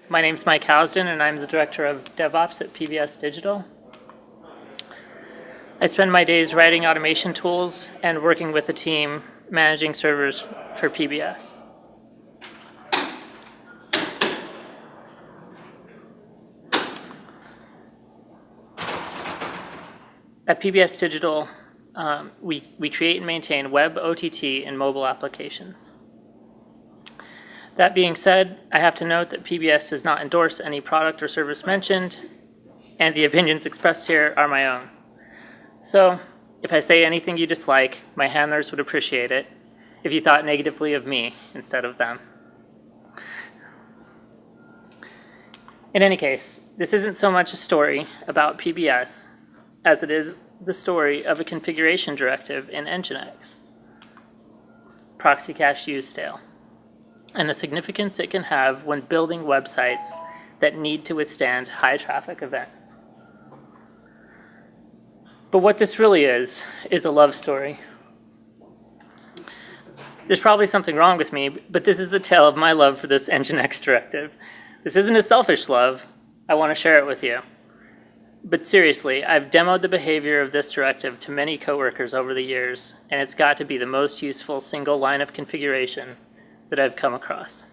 My name's Mike Housden, and I'm the Director of DevOps at PBS Digital. I spend my days writing automation tools and working with the team managing servers for PBS. At PBS Digital, we create and maintain web, OTT, and mobile applications. That being said, I have to note that PBS does not endorse any product or service mentioned, and the opinions expressed here are my own. So, if I say anything you dislike, my handlers would appreciate it if you thought negatively of me instead of them. In any case, this isn't so much a story about PBS as it is the story of a configuration directive in NGINX, Proxy Cache use stale, and the significance it can have when building websites that need to withstand high traffic events. But what this really is a love story. There's probably something wrong with me, but this is the tale of my love for this NGINX directive. This isn't a selfish love. I want to share it with you. But seriously, I've demoed the behavior of this directive to many coworkers over the years, and it's got to be the most useful single line of configuration that I've come across.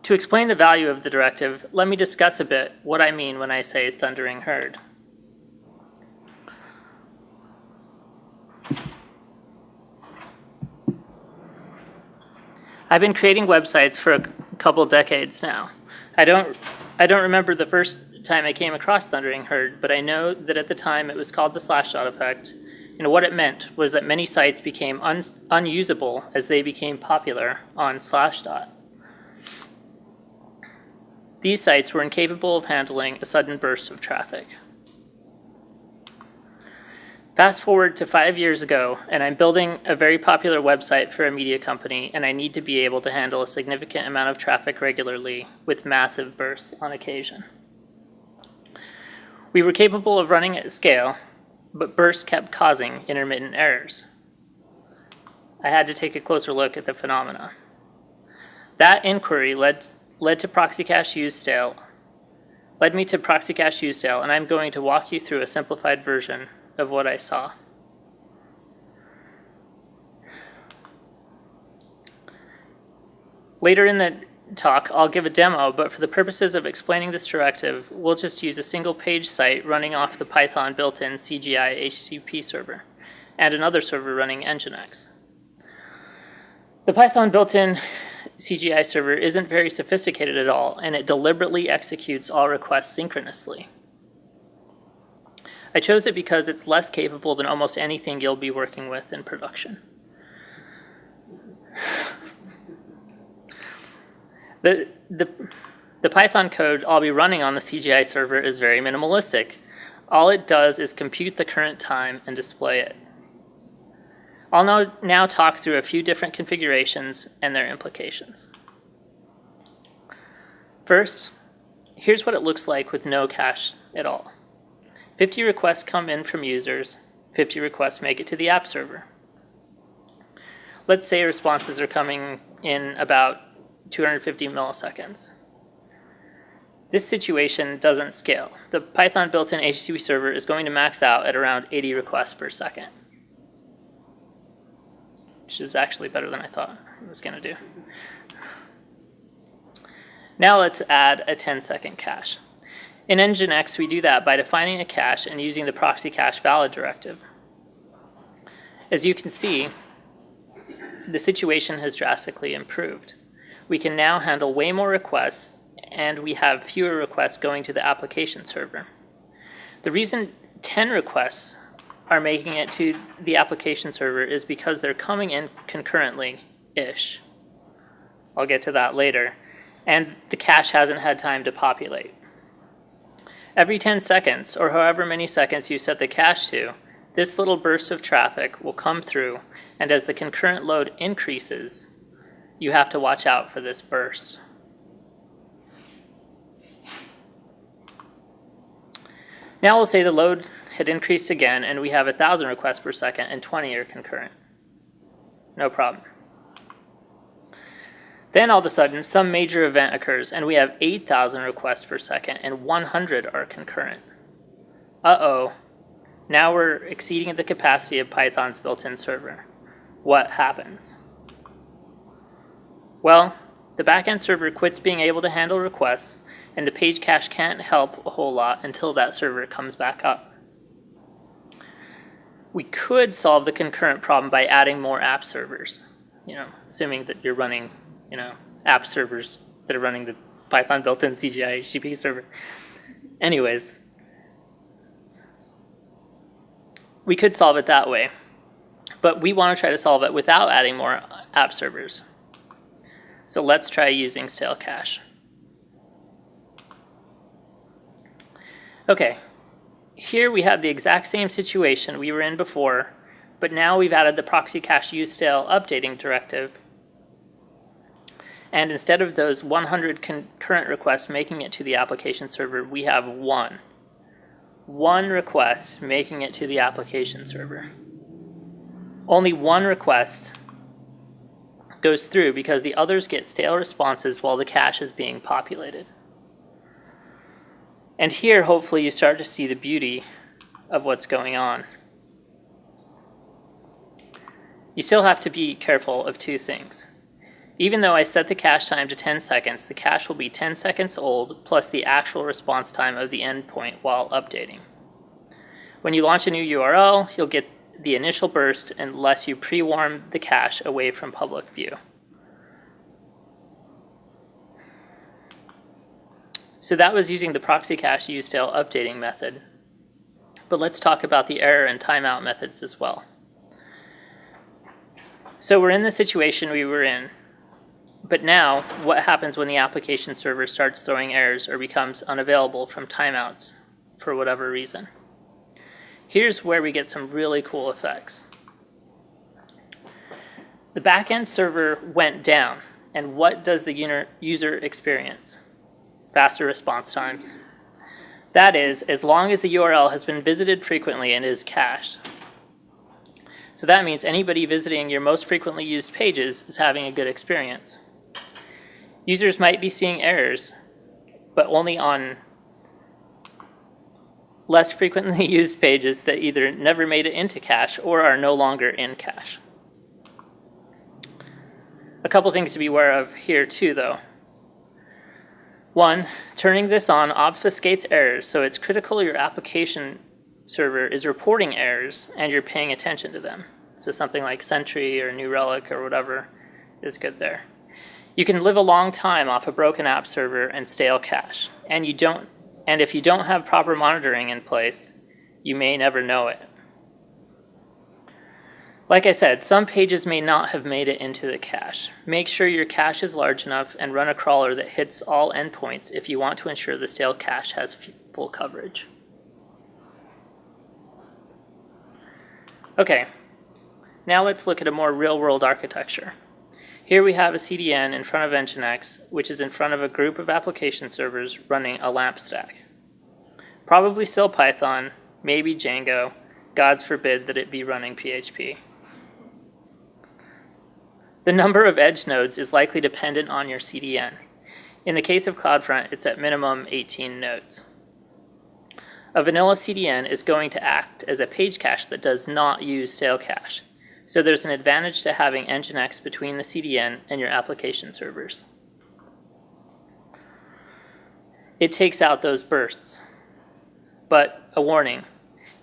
To explain the value of the directive, let me discuss a bit what I mean when I say thundering herd. I've been creating websites for a couple decades now. I don't remember the first time I came across thundering herd, but I know that at the time it was called the /dot effect, and what it meant was that many sites became unusable as they became popular on /dot. These sites were incapable of handling a sudden burst of traffic. Fast forward to 5 years ago, and I'm building a very popular website for a media company, and I need to be able to handle a significant amount of traffic regularly with massive bursts on occasion. We were capable of running at scale, but bursts kept causing intermittent errors. I had to take a closer look at the phenomena. That inquiry led me to Proxy Cache use stale, and I'm going to walk you through a simplified version of what I saw. Later in the talk, I'll give a demo, but for the purposes of explaining this directive, we'll just use a single page site running off the Python built-in CGI HTTP server and another server running NGINX. The Python built-in CGI server isn't very sophisticated at all, and it deliberately executes all requests synchronously. I chose it because it's less capable than almost anything you'll be working with in production. The Python code I'll be running on the CGI server is very minimalistic. All it does is compute the current time and display it. I'll now talk through a few different configurations and their implications. First, here's what it looks like with no cache at all. 50 requests come in from users, 50 requests make it to the app server. Let's say responses are coming in about 250 milliseconds. This situation doesn't scale. The Python built-in HTTP server is going to max out at around 80 requests per second, which is actually better than I thought it was going to do. Now let's add a 10-second cache. In NGINX, we do that by defining a cache and using the Proxy Cache valid directive. As you can see, the situation has drastically improved. We can now handle way more requests, and we have fewer requests going to the application server. The reason 10 requests are making it to the application server is because they're coming in concurrently-ish. I'll get to that later. And the cache hasn't had time to populate. Every 10 seconds, or however many seconds you set the cache to, this little burst of traffic will come through, and as the concurrent load increases, you have to watch out for this burst. Now we'll say the load had increased again, and we have 1,000 requests per second, and 20 are concurrent. no problem. Then all of a sudden, some major event occurs, and we have 8,000 requests per second, and 100 are concurrent. Uh-oh. Now we're exceeding the capacity of Python's built-in server. What happens? Well, the backend server quits being able to handle requests, and the page cache can't help a whole lot until that server comes back up. We could solve the concurrent problem by adding more app servers, assuming that you're running app servers that are running the Python built-in CGI HTTP server. Anyways, we could solve it that way, but we want to try to solve it without adding more app servers. So let's try using stale cache. Okay, here we have the exact same situation we were in before, but now we've added the proxy cache useStale updating directive. And instead of those 100 concurrent requests making it to the application server, we have one request making it to the application server. Only one request goes through because the others get stale responses while the cache is being populated. And here, hopefully, you start to see the beauty of what's going on. You still have to be careful of two things. Even though I set the cache time to 10 seconds, the cache will be 10 seconds old plus the actual response time of the endpoint while updating. When you launch a new URL, you'll get the initial burst unless you pre-warm the cache away from public view. So that was using the proxy cache useStale updating method. But let's talk about the error and timeout methods as well. So we're in the situation we were in. But now, what happens when the application server starts throwing errors or becomes unavailable from timeouts for whatever reason? Here's where we get some really cool effects. The backend server went down, and what does the user experience? Faster response times. That is, as long as the URL has been visited frequently and is cached. So that means anybody visiting your most frequently used pages is having a good experience. Users might be seeing errors, but only on less frequently used pages that either never made it into cache or are no longer in cache. A couple things to be aware of here too, though. One, turning this on obfuscates errors, so it's critical your application server is reporting errors and you're paying attention to them. So something like Sentry or New Relic or whatever is good there. You can live a long time off a broken app server and stale cache, and if you don't have proper monitoring in place, you may never know it. Like I said, some pages may not have made it into the cache. Make sure your cache is large enough and run a crawler that hits all endpoints if you want to ensure the stale cache has full coverage. Okay, now let's look at a more real-world architecture. Here we have a CDN in front of NGINX, which is in front of a group of application servers running a LAMP stack. Probably still Python, maybe Django. Gods forbid that it be running PHP. The number of edge nodes is likely dependent on your CDN. In the case of CloudFront, it's at minimum 18 nodes. A vanilla CDN is going to act as a page cache that does not use stale cache. So there's an advantage to having NGINX between the CDN and your application servers. It takes out those bursts. But a warning,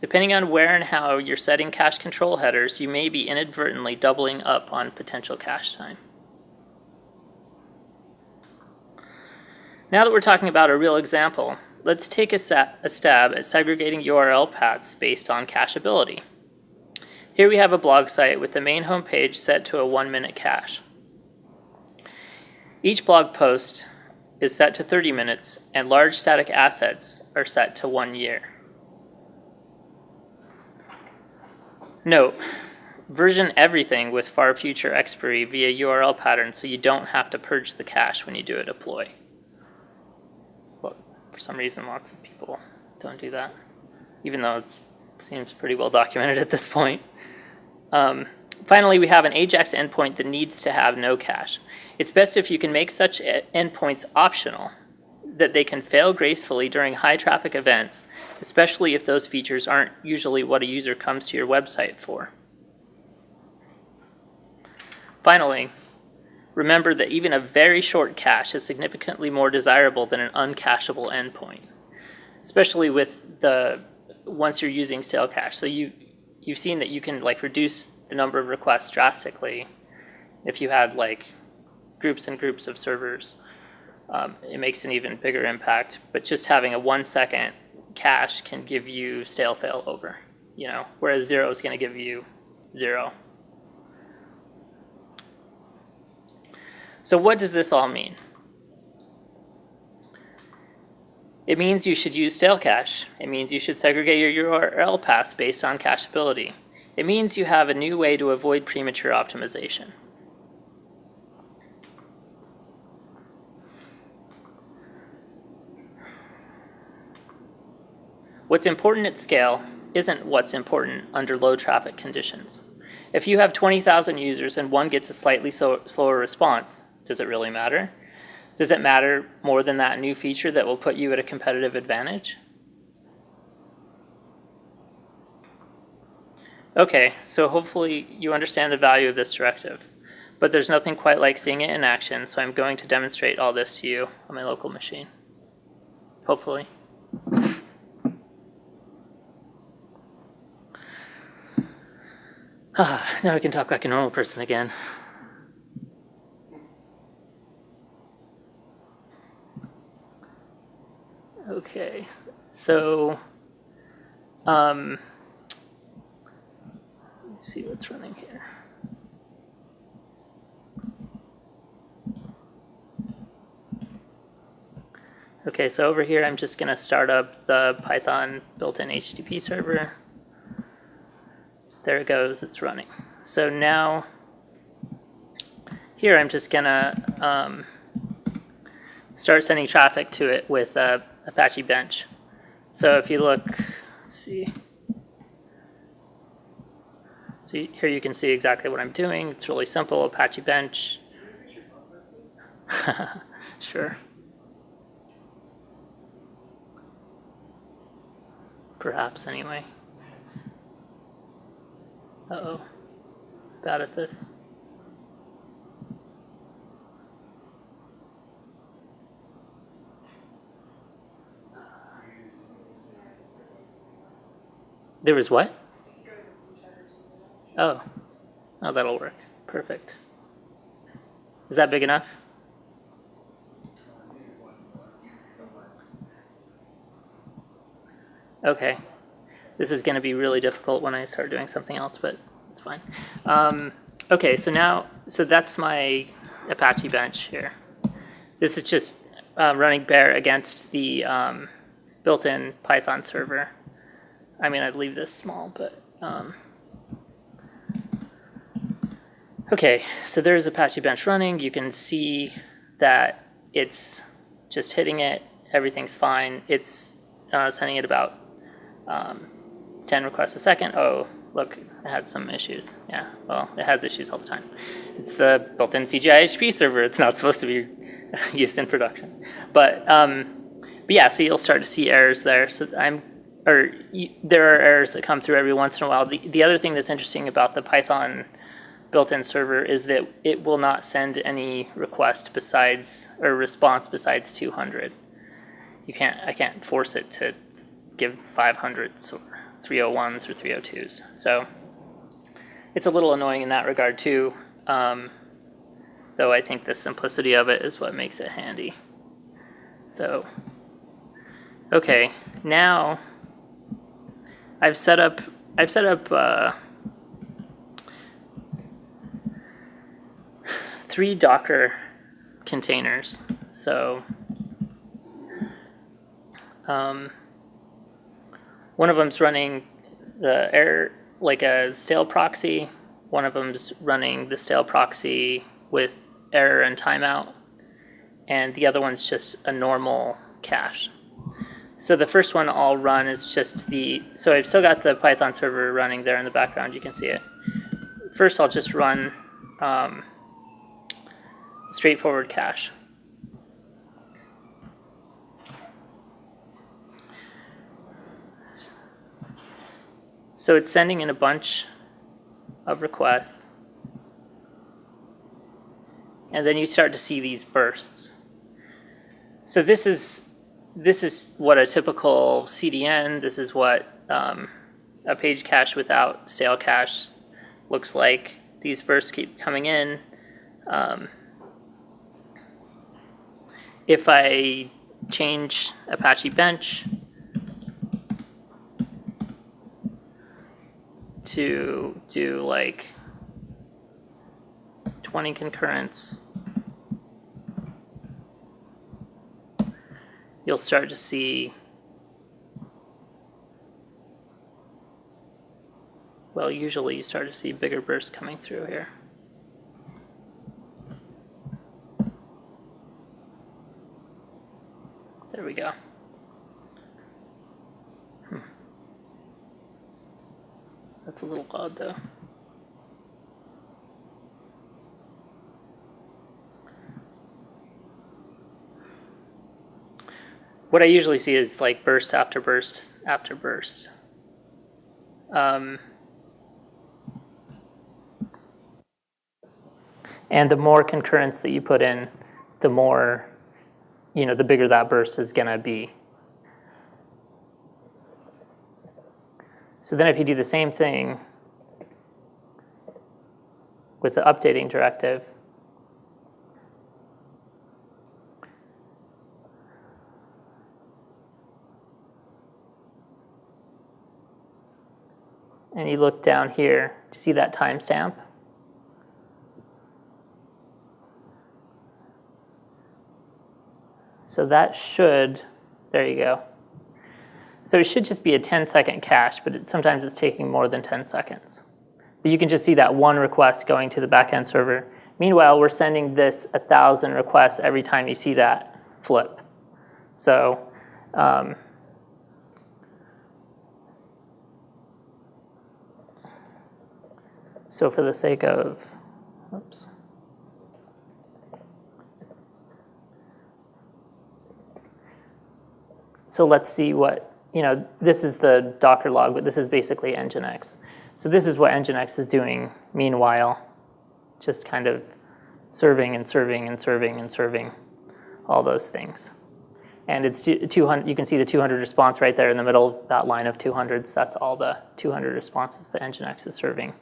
depending on where and how you're setting cache control headers, you may be inadvertently doubling up on potential cache time. Now that we're talking about a real example, let's take a stab at segregating URL paths based on cacheability. Here we have a blog site with the main homepage set to a 1-minute cache. Each blog post is set to 30 minutes, and large static assets are set to 1 year. Note, version everything with far future expiry via URL pattern so you don't have to purge the cache when you do a deploy. But for some reason, lots of people don't do that, even though it seems pretty well documented at this point. Finally, we have an AJAX endpoint that needs to have no cache. It's best if you can make such endpoints optional, that they can fail gracefully during high traffic events, especially if those features aren't usually what a user comes to your website for. Finally, remember that even a very short cache is significantly more desirable than an uncacheable endpoint, especially with once you're using stale cache. So you've seen that you can reduce the number of requests drastically if you had groups and groups of servers. It makes an even bigger impact, but just having a 1 second cache can give you stale failover, whereas 0 is going to give you 0. So what does this all mean? It means you should use stale cache. It means you should segregate your URL paths based on cacheability. It means you have a new way to avoid premature optimization. What's important at scale isn't what's important under low traffic conditions. If you have 20,000 users and one gets a slightly slower response, does it really matter? Does it matter more than that new feature that will put you at a competitive advantage? Okay, so hopefully you understand the value of this directive, but there's nothing quite like seeing it in action, so I'm going to demonstrate all this to you on my local machine. Hopefully. Now I can talk like a normal person again. Okay, so let's see what's running here. Okay, so over here I'm just going to start up the Python built-in HTTP server. There it goes, it's running. So now, here I'm just gonna start sending traffic to it with Apache Bench. So if you look, let's see. So here you can see exactly what I'm doing. It's really simple, Apache Bench. Sure. Perhaps anyway. Uh-oh, bad at this. There was what? Oh, that'll work. Perfect. Is that big enough? Okay. This is going to be really difficult when I start doing something else, but it's fine. Okay, so that's my Apache Bench here. This is just running bare against the built-in Python server. I mean, I'd leave this small, but okay, so there's Apache Bench running. You can see that it's just hitting it. Everything's fine. It's sending it about 10 requests a second. Oh, look, it had some issues. Yeah, well, it has issues all the time. It's the built-in CGI HTTP server. It's not supposed to be used in production. But yeah, so you'll start to see errors there. So there are errors that come through every once in a while. The other thing that's interesting about the Python built-in server is that it will not send any request besides, or response besides 200. I can't force it to give 500s or 301s or 302s. So it's a little annoying in that regard too, though I think the simplicity of it is what makes it handy. So, okay, now I've set up 3 Docker containers. So one of them's running the error, like a stale proxy. One of them's running the stale proxy with error and timeout. And the other one's just a normal cache. So the first one I'll run is just so I've still got the Python server running there in the background. You can see it. first I'll just run straightforward cache. So it's sending in a bunch of requests, and then you start to see these bursts. So this is what a typical CDN, this is what a page cache without stale cache looks like. These bursts keep coming in. If I change Apache Bench to do like 20 concurrents, you'll start to see, well, usually you start to see bigger bursts coming through here. There we go. That's a little odd though. What I usually see is like burst after burst after burst. And the more concurrence that you put in, the more, the bigger that burst is gonna be. So then if you do the same thing with the updating directive, and you look down here, do you see that timestamp? So that should, there you go. So it should just be a 10-second cache, but sometimes it's taking more than 10 seconds. But you can just see that one request going to the backend server. Meanwhile, we're sending this 1,000 requests every time you see that flip. So for the sake of, oops. So let's see what, this is the Docker log, but this is basically NGINX. So this is what NGINX is doing meanwhile, just kind of serving and serving and serving and serving all those things. And it's 200, you can see the 200 response right there in the middle of that line of 200s. That's all the 200 responses that NGINX is serving.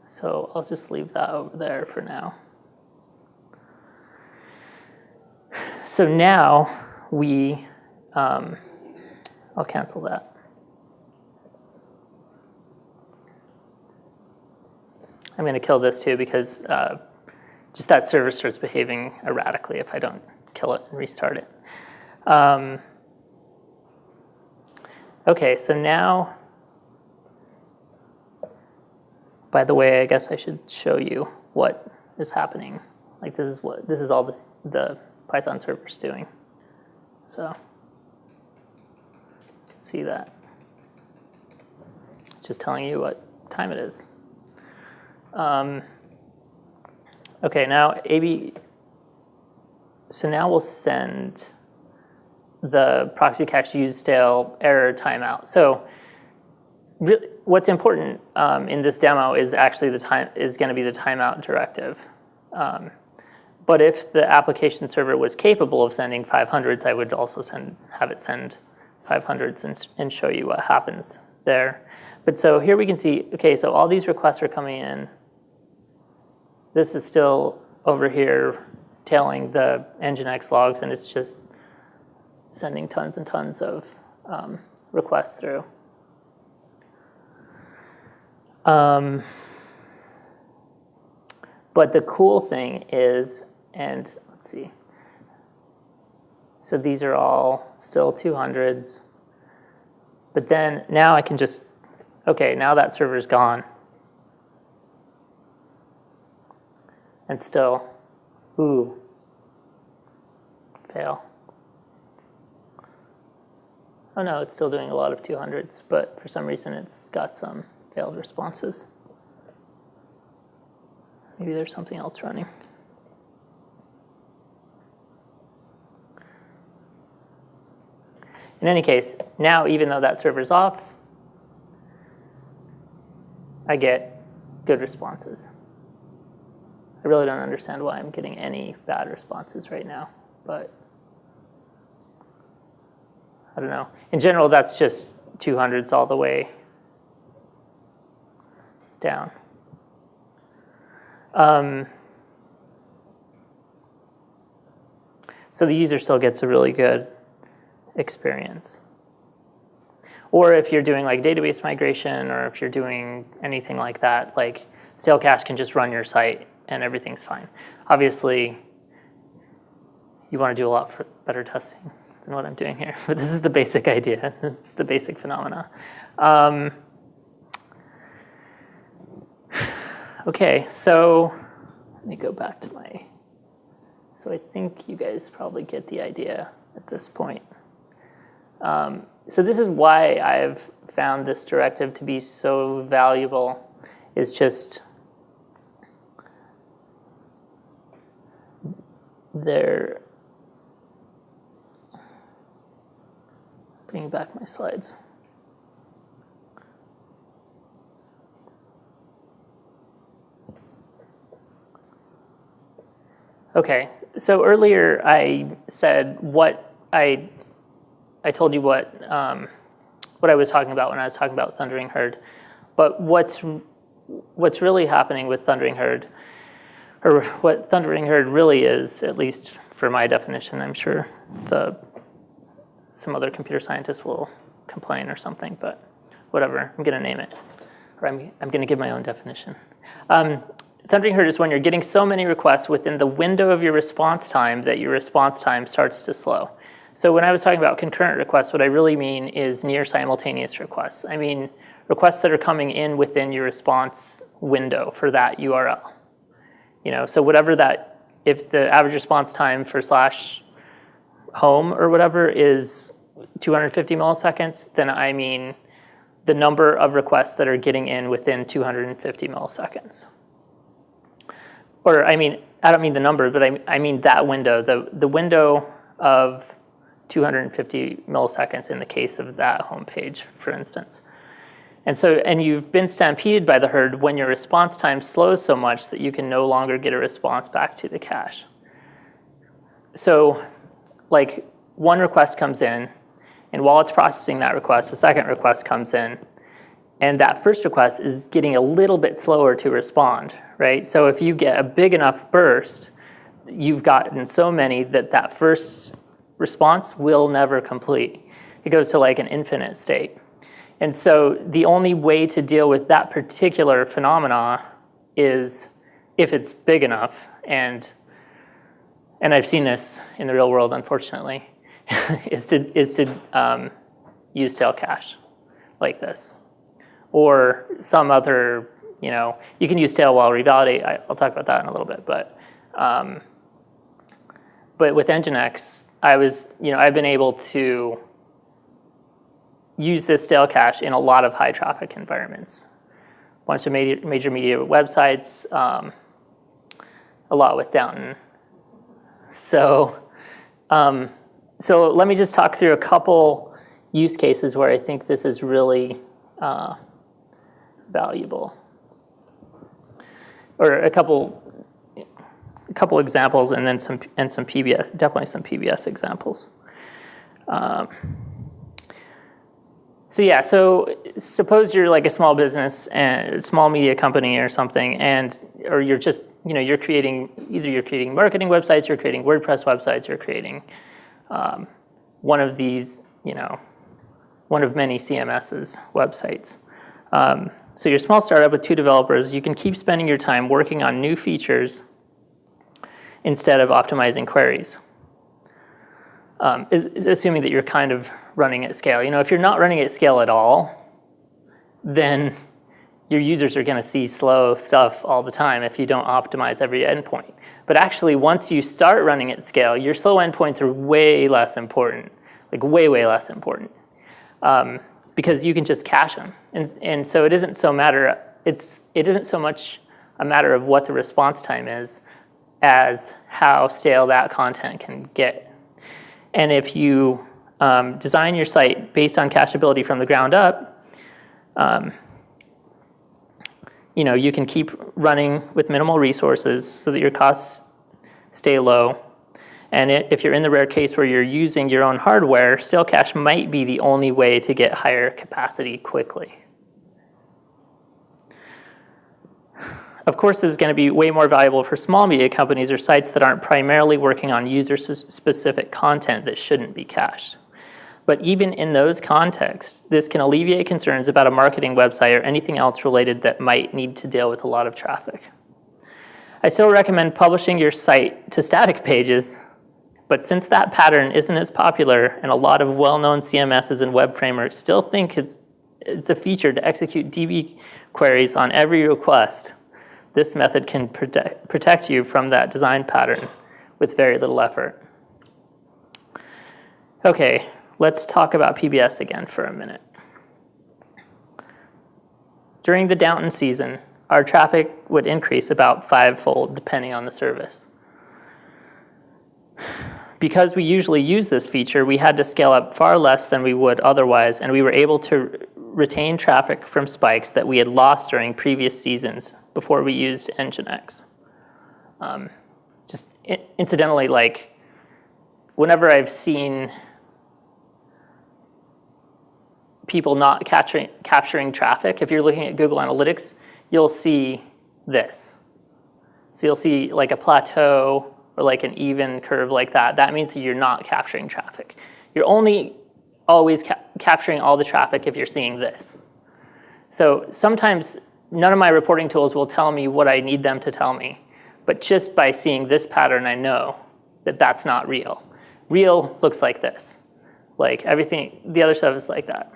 So I'll just leave that over there for now. So now we, I'll cancel that. I'm going to kill this too because just that server starts behaving erratically if I don't kill it and restart it. Okay, so now, by the way, I guess I should show you what is happening. Like this is all the Python server is doing. So you can see that. It's just telling you what time it is. Okay, now so now we'll send the proxy cache use stale error timeout. So really, what's important in this demo is actually going to be the timeout directive. But if the application server was capable of sending 500s, I would also have it send 500s and show you what happens there. But so here we can see, okay, so all these requests are coming in. This is still over here tailing the NGINX logs, and it's just sending tons and tons of requests through. But the cool thing is, and let's see, so these are all still 200s, but then now I can just, okay, now that server's gone. And still, ooh, fail. Oh no, it's still doing a lot of 200s, but for some reason it's got some failed responses. Maybe there's something else running. In any case, now even though that server's off, I get good responses. I really don't understand why I'm getting any bad responses right now, but I don't know. In general, that's just 200s all the way down. So the user still gets a really good experience. Or if you're doing like database migration, or if you're doing anything like that, like stale cache can just run your site and everything's fine. Obviously, you want to do a lot better testing than what I'm doing here, but this is the basic idea. It's the basic phenomena. Okay, so let me go back to my, so I think you guys probably get the idea at this point. So this is why I've found this directive to be so valuable, is just there. Bring back my slides. Okay, so earlier I said I told you what I was talking about when I was talking about Thundering Herd, but what's really happening with Thundering Herd, or what Thundering Herd really is, at least for my definition, I'm sure some other computer scientists will complain or something, but whatever, I'm going to name it, or I'm going to give my own definition. Thundering Herd is when you're getting so many requests within the window of your response time that your response time starts to slow. So when I was talking about concurrent requests, what I really mean is near simultaneous requests. I mean requests that are coming in within your response window for that URL. So whatever that, if the average response time for /home or whatever is 250 milliseconds, then I mean the number of requests that are getting in within 250 milliseconds. Or I don't mean the number, but I mean that window, the window of 250 milliseconds in the case of that home page, for instance. And you've been stampeded by the herd when your response time slows so much that you can no longer get a response back to the cache. So like one request comes in, and while it's processing that request, a second request comes in, and that first request is getting a little bit slower to respond, right? So if you get a big enough burst, you've gotten so many that first response will never complete. It goes to like an infinite state. And so the only way to deal with that particular phenomena is if it's big enough, and I've seen this in the real world, unfortunately, is to use stale cache like this. Or some other, you can use stale while revalidate. I'll talk about that in a little bit, but with NGINX, I've been able to use this stale cache in a lot of high traffic environments. A bunch of major media websites, a lot with Downton. So let me just talk through a couple use cases where I think this is really valuable. Or a couple examples, and then some PBS, definitely some PBS examples. So suppose you're like a small business and a small media company or something, or you're just, you're creating marketing websites, you're creating WordPress websites, you're creating one of these, one of many CMS's websites. So you're a small startup with 2 developers. You can keep spending your time working on new features instead of optimizing queries. Assuming that you're kind of running at scale. If you're not running at scale at all, then your users are going to see slow stuff all the time if you don't optimize every endpoint. But actually, once you start running at scale, your slow endpoints are way less important, like way, way less important. because you can just cache them. And so it isn't so much a matter of what the response time is as how stale that content can get. And if you design your site based on cacheability from the ground up, you can keep running with minimal resources so that your costs stay low. And if you're in the rare case where you're using your own hardware, stale cache might be the only way to get higher capacity quickly. Of course, this is going to be way more valuable for small media companies or sites that aren't primarily working on user-specific content that shouldn't be cached. But even in those contexts, this can alleviate concerns about a marketing website or anything else related that might need to deal with a lot of traffic. I still recommend publishing your site to static pages, but since that pattern isn't as popular and a lot of well-known CMSs and web frameworks still think it's a feature to execute DB queries on every request, this method can protect you from that design pattern with very little effort. Okay, let's talk about PBS again for a minute. During the Downton season, our traffic would increase about 5-fold depending on the service. Because we usually use this feature, we had to scale up far less than we would otherwise, and we were able to retain traffic from spikes that we had lost during previous seasons before we used NGINX. Just incidentally, like, whenever I've seen people not capturing traffic, if you're looking at Google Analytics, you'll see this. So you'll see like a plateau or like an even curve like that. That means that you're not capturing traffic. You're only always capturing all the traffic if you're seeing this. So sometimes none of my reporting tools will tell me what I need them to tell me, but just by seeing this pattern, I know that that's not real. Real looks like this. Like everything, the other stuff is like that.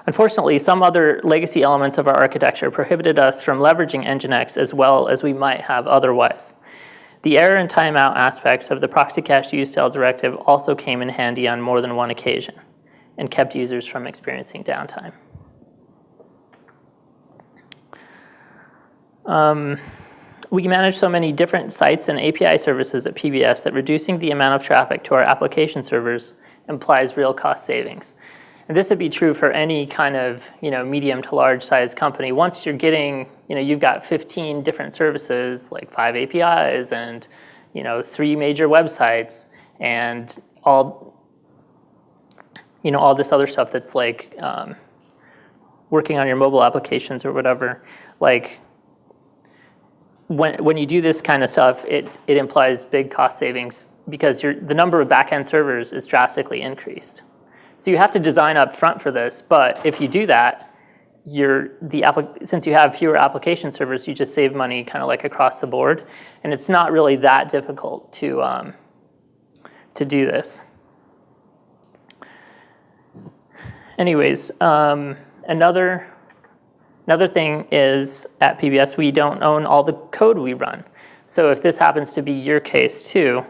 Unfortunately, some other legacy elements of our architecture prohibited us from leveraging NGINX as well as we might have otherwise. The error and timeout aspects of the Proxy Cache use style directive also came in handy on more than one occasion and kept users from experiencing downtime. We manage so many different sites and API services at PBS that reducing the amount of traffic to our application servers implies real cost savings. And this would be true for any kind of medium to large size company. Once you're getting, you've got 15 different services, like 5 APIs and 3 major websites and all this other stuff that's like working on your mobile applications or whatever. Like when you do this kind of stuff, it implies big cost savings because the number of backend servers is drastically increased. So you have to design up front for this, but if you do that, since you have fewer application servers, you just save money kind of like across the board, and it's not really that difficult to do this. Anyways, another thing is at PBS we don't own all the code we run. So if this happens to be your case too,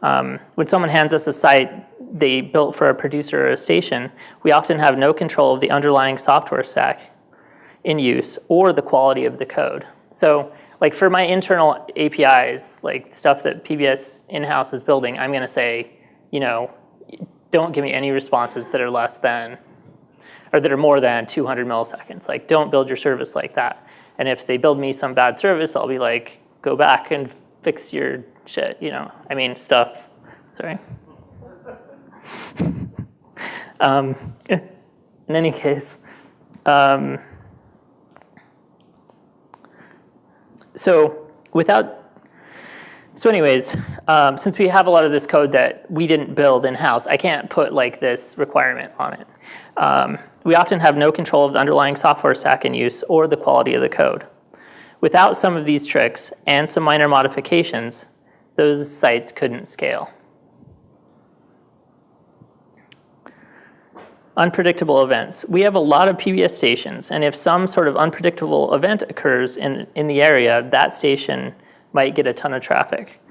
when someone hands us a site they built for a producer or a station, we often have no control of the underlying software stack in use or the quality of the code. So like for my internal APIs, like stuff that PBS in-house is building, I'm going to say, don't give me any responses that are less than, or that are more than 200 milliseconds. Like don't build your service like that. And if they build me some bad service, I'll be like, go back and fix your shit, stuff. Sorry. In any case, since we have a lot of this code that we didn't build in-house, I can't put like this requirement on it. We often have no control of the underlying software stack in use or the quality of the code. Without some of these tricks and some minor modifications, those sites couldn't scale. Unpredictable events. We have a lot of PBS stations, and if some sort of unpredictable event occurs in the area, that station might get a ton of traffic.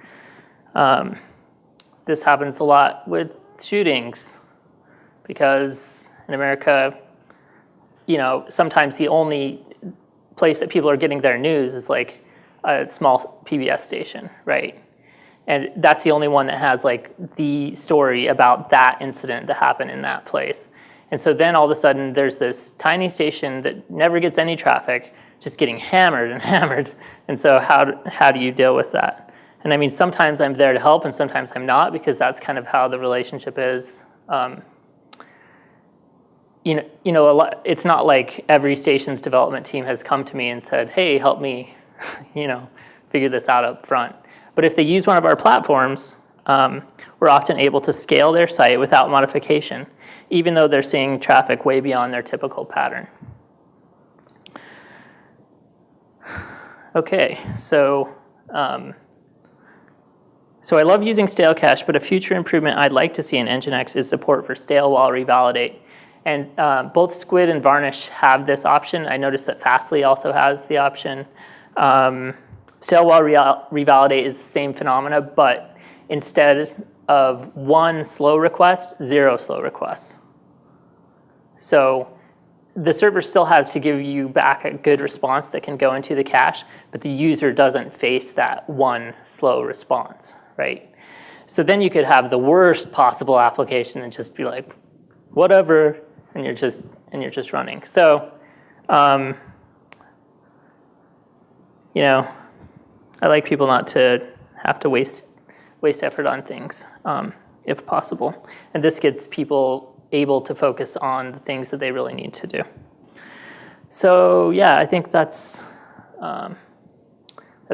This happens a lot with shootings, because in America, sometimes the only place that people are getting their news is like a small PBS station, right? And that's the only one that has like the story about that incident that happened in that place. And so then all of a sudden there's this tiny station that never gets any traffic, just getting hammered and hammered. And so how do you deal with that? And I mean, sometimes I'm there to help and sometimes I'm not, because that's kind of how the relationship is. It's not like every station's development team has come to me and said, hey, help me, figure this out up front. But if they use one of our platforms, we're often able to scale their site without modification, even though they're seeing traffic way beyond their typical pattern. Okay, so I love using stale cache, but a future improvement I'd like to see in NGINX is support for stale while revalidate. And both Squid and Varnish have this option. I noticed that Fastly also has the option. Stale while revalidate is the same phenomena, but instead of 1 slow request, 0 slow requests. So the server still has to give you back a good response that can go into the cache, but the user doesn't face that 1 slow response, right? So then you could have the worst possible application and just be like, whatever, and you're just running. So, I like people not to have to waste effort on things, if possible. And this gets people able to focus on the things that they really need to do. So yeah, I think that's all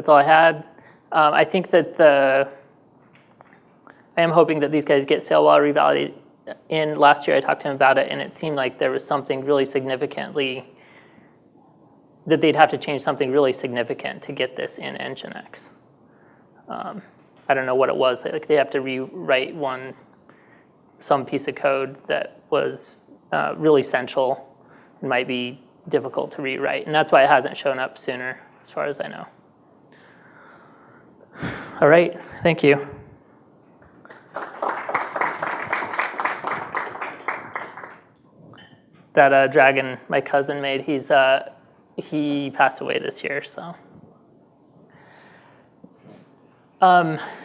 I had. I think that I am hoping that these guys get stale while revalidate in. Last year I talked to him about it, and it seemed like there was something really significantly that they'd have to change something really significant to get this in NGINX. I don't know what it was. Like they have to rewrite some piece of code that was really central and might be difficult to rewrite. And that's why it hasn't shown up sooner, as far as I know. All right, thank you. That dragon my cousin made, he passed away this year, so.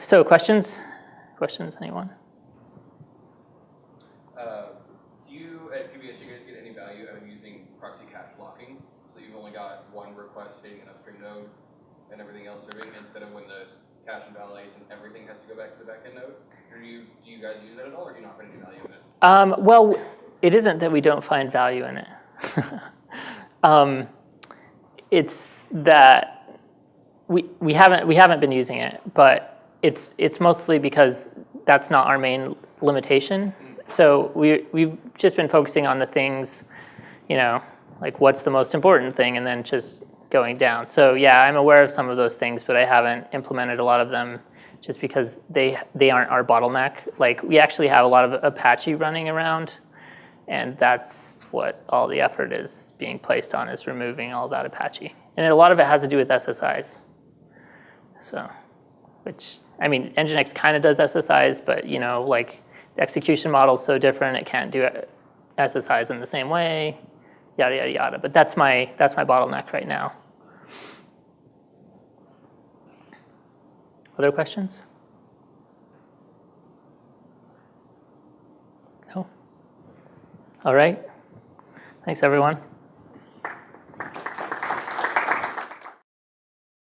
So questions? Questions, anyone? Do you, at PBS, you guys get any value out of using proxy cache locking? So you've only got one request hitting an upstream node and everything else serving, instead of when the cache invalidates and everything has to go back to the backend node? Or do you guys use that at all, or are you not finding any value in it? Well, it isn't that we don't find value in it. It's that we haven't been using it, but it's mostly because that's not our main limitation. So we've just been focusing on the things, like what's the most important thing, and then just going down. So yeah, I'm aware of some of those things, but I haven't implemented a lot of them just because they aren't our bottleneck. Like we actually have a lot of Apache running around, and that's what all the effort is being placed on, is removing all that Apache. And a lot of it has to do with SSIs. So, which, I mean, NGINX kind of does SSIs, but like the execution model is so different, it can't do SSIs in the same way, yada, yada, yada. But that's my bottleneck right now. Other questions? No? All right. Thanks, everyone.